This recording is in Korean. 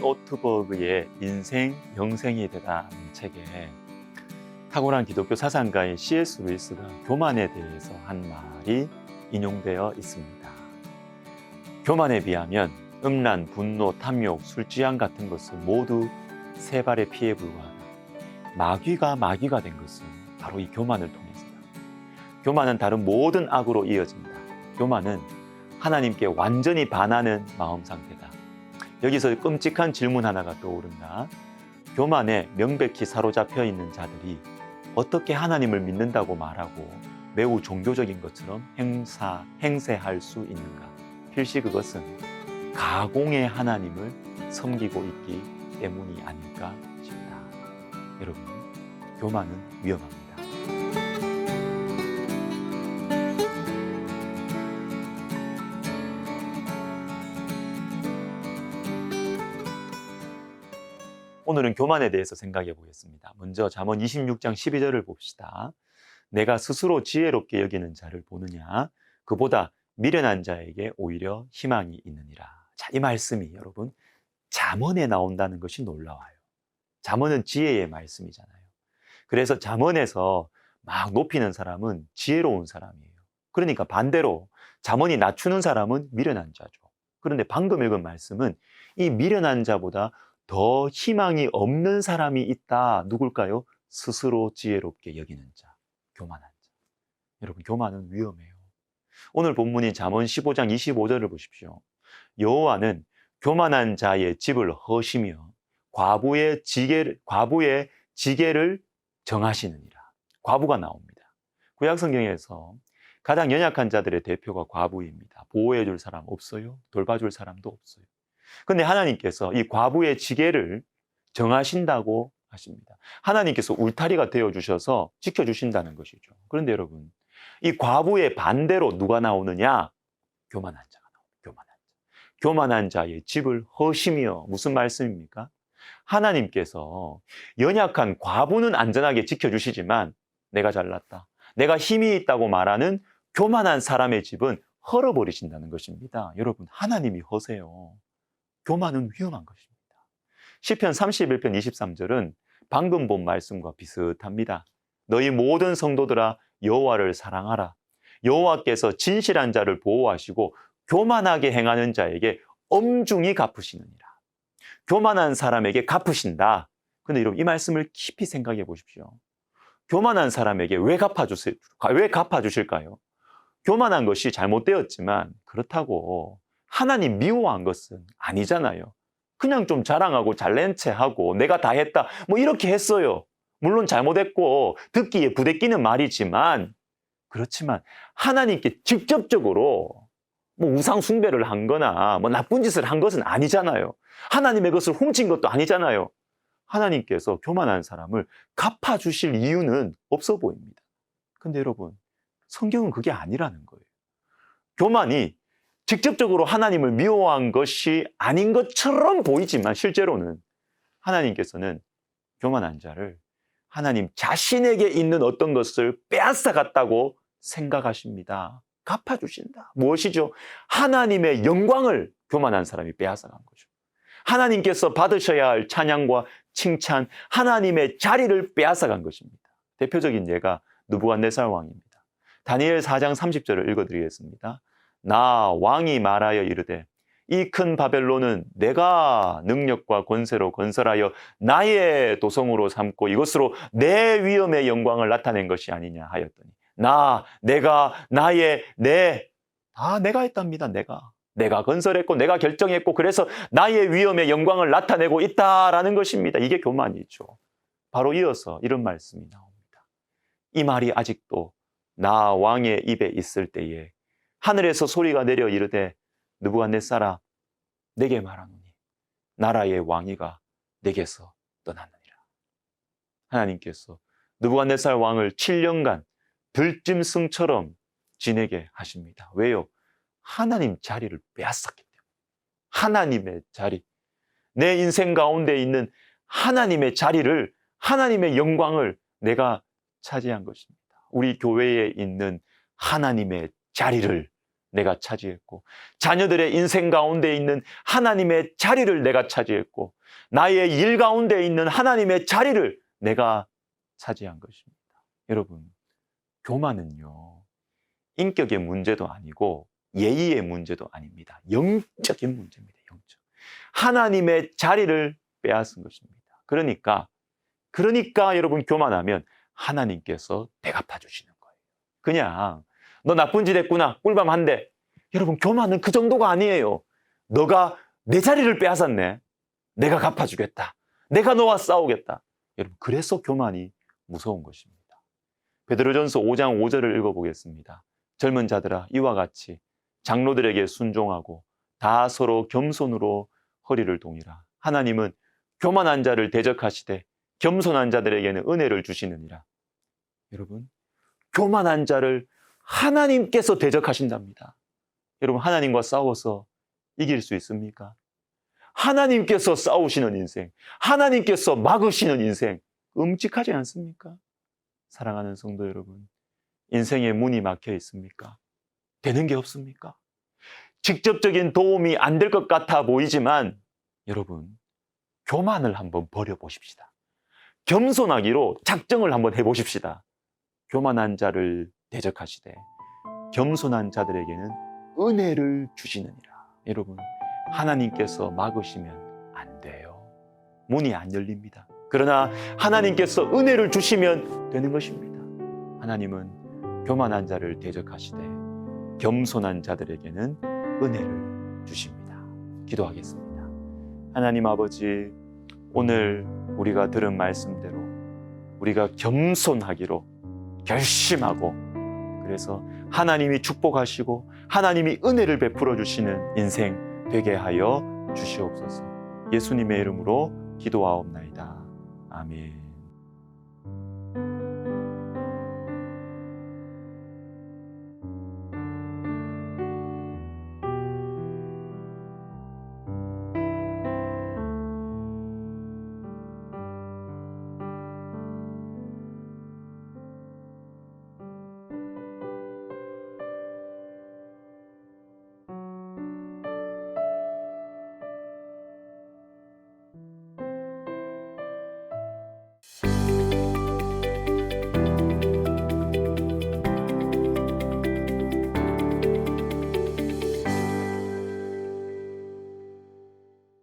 오트버그의 인생 영생이 되다는 책에 탁월한 기독교 사상가의 C.S. 루이스가 교만에 대해서 한 말이 인용되어 있습니다. 교만에 비하면 음란, 분노, 탐욕, 술취한 같은 것은 모두 세 발의 피에 불과하다. 마귀가 된 것은 바로 이 교만을 통해서다. 교만은 다른 모든 악으로 이어진다. 교만은 하나님께 완전히 반하는 마음 상태다. 여기서 끔찍한 질문 하나가 떠오른다. 교만에 명백히 사로잡혀 있는 자들이 어떻게 하나님을 믿는다고 말하고 매우 종교적인 것처럼 행세할 수 있는가? 필시 그것은 가공의 하나님을 섬기고 있기 때문이 아닐까 싶다. 여러분, 교만은 위험합니다. 오늘은 교만에 대해서 생각해 보겠습니다. 먼저 잠언 26장 12절을 봅시다. 내가 스스로 지혜롭게 여기는 자를 보느냐? 그보다 미련한 자에게 오히려 희망이 있느니라. 자, 이 말씀이 여러분 잠언에 나온다는 것이 놀라워요. 잠언은 지혜의 말씀이잖아요. 그래서 잠언에서 막 높이는 사람은 지혜로운 사람이에요. 그러니까 반대로 잠언이 낮추는 사람은 미련한 자죠. 그런데 방금 읽은 말씀은 이 미련한 자보다 더 희망이 없는 사람이 있다. 누굴까요? 스스로 지혜롭게 여기는 자, 교만한 자. 여러분, 교만은 위험해요. 오늘 본문인 잠언 15장 25절을 보십시오. 여호와는 교만한 자의 집을 허시며 과부의 지게를 정하시느니라. 과부가 나옵니다. 구약 성경에서 가장 연약한 자들의 대표가 과부입니다. 보호해 줄 사람 없어요. 돌봐줄 사람도 없어요. 근데 하나님께서 이 과부의 지게를 정하신다고 하십니다. 하나님께서 울타리가 되어주셔서 지켜주신다는 것이죠. 그런데 여러분, 이 과부의 반대로 누가 나오느냐? 교만한 자가 나옵니다. 교만한 자의 집을 허시며, 무슨 말씀입니까? 하나님께서 연약한 과부는 안전하게 지켜주시지만 내가 잘났다, 내가 힘이 있다고 말하는 교만한 사람의 집은 헐어버리신다는 것입니다. 여러분, 하나님이 허세요. 교만은 위험한 것입니다. 시편 31편 23절은 방금 본 말씀과 비슷합니다. 너희 모든 성도들아 여호와를 사랑하라. 여호와께서 진실한 자를 보호하시고 교만하게 행하는 자에게 엄중히 갚으시느니라. 교만한 사람에게 갚으신다. 근데 여러분, 이 말씀을 깊이 생각해 보십시오. 교만한 사람에게 왜 갚아주실까요? 교만한 것이 잘못되었지만 그렇다고 하나님 미워한 것은 아니잖아요. 그냥 좀 자랑하고 잘난 체하고 내가 다 했다, 뭐 이렇게 했어요. 물론 잘못했고 듣기에 부대끼는 말이지만, 그렇지만 하나님께 직접적으로 뭐 우상 숭배를 한 거나 뭐 나쁜 짓을 한 것은 아니잖아요. 하나님의 것을 훔친 것도 아니잖아요. 하나님께서 교만한 사람을 갚아주실 이유는 없어 보입니다. 근데 여러분, 성경은 그게 아니라는 거예요. 교만이 직접적으로 하나님을 미워한 것이 아닌 것처럼 보이지만 실제로는 하나님께서는 교만한 자를 하나님 자신에게 있는 어떤 것을 빼앗아갔다고 생각하십니다. 갚아주신다. 무엇이죠? 하나님의 영광을 교만한 사람이 빼앗아간 거죠. 하나님께서 받으셔야 할 찬양과 칭찬, 하나님의 자리를 빼앗아간 것입니다. 대표적인 예가 느부갓네살 왕입니다. 다니엘 4장 30절을 읽어드리겠습니다. 나 왕이 말하여 이르되 이 큰 바벨론은 내가 능력과 권세로 건설하여 나의 도성으로 삼고 이것으로 내 위엄의 영광을 나타낸 것이 아니냐 하였더니 내가 했답니다. 내가 건설했고 내가 결정했고 그래서 나의 위엄의 영광을 나타내고 있다라는 것입니다. 이게 교만이죠. 바로 이어서 이런 말씀이 나옵니다. 이 말이 아직도 나 왕의 입에 있을 때에 하늘에서 소리가 내려 이르되 느부갓네살아 내게 말하노니 나라의 왕위가 내게서 떠났느니라. 하나님께서 느부갓네살 왕을 7년간 들짐승처럼 지내게 하십니다. 왜요? 하나님 자리를 빼앗았기 때문에. 하나님의 자리, 내 인생 가운데 있는 하나님의 자리를, 하나님의 영광을 내가 차지한 것입니다. 우리 교회에 있는 하나님의 자리를 내가 차지했고, 자녀들의 인생 가운데 있는 하나님의 자리를 내가 차지했고, 나의 일 가운데 있는 하나님의 자리를 내가 차지한 것입니다. 여러분, 교만은요, 인격의 문제도 아니고 예의의 문제도 아닙니다. 영적인 문제입니다. 영적. 하나님의 자리를 빼앗은 것입니다. 그러니까 여러분, 교만하면 하나님께서 대갚아 주시는 거예요. 그냥 너 나쁜 짓 했구나, 꿀밤 한 대. 여러분, 교만은 그 정도가 아니에요. 너가 내 자리를 빼앗았네. 내가 갚아주겠다. 내가 너와 싸우겠다. 여러분, 그래서 교만이 무서운 것입니다. 베드로전서 5장 5절을 읽어보겠습니다. 젊은 자들아, 이와 같이 장로들에게 순종하고 다 서로 겸손으로 허리를 동이라. 하나님은 교만한 자를 대적하시되 겸손한 자들에게는 은혜를 주시느니라. 여러분, 교만한 자를 하나님께서 대적하신답니다. 여러분, 하나님과 싸워서 이길 수 있습니까? 하나님께서 싸우시는 인생, 하나님께서 막으시는 인생, 끔찍하지 않습니까? 사랑하는 성도 여러분, 인생의 문이 막혀 있습니까? 되는 게 없습니까? 직접적인 도움이 안 될 것 같아 보이지만 여러분, 교만을 한번 버려보십시다. 겸손하기로 작정을 한번 해보십시다. 교만한 자를 대적하시되 겸손한 자들에게는 은혜를 주시느니라. 여러분, 하나님께서 막으시면 안 돼요. 문이 안 열립니다. 그러나 하나님께서 은혜를 주시면 되는 것입니다. 하나님은 교만한 자를 대적하시되 겸손한 자들에게는 은혜를 주십니다. 기도하겠습니다. 하나님 아버지, 오늘 우리가 들은 말씀대로 우리가 겸손하기로 결심하고, 그래서 하나님이 축복하시고 하나님이 은혜를 베풀어 주시는 인생 되게 하여 주시옵소서. 예수님의 이름으로 기도하옵나이다. 아멘.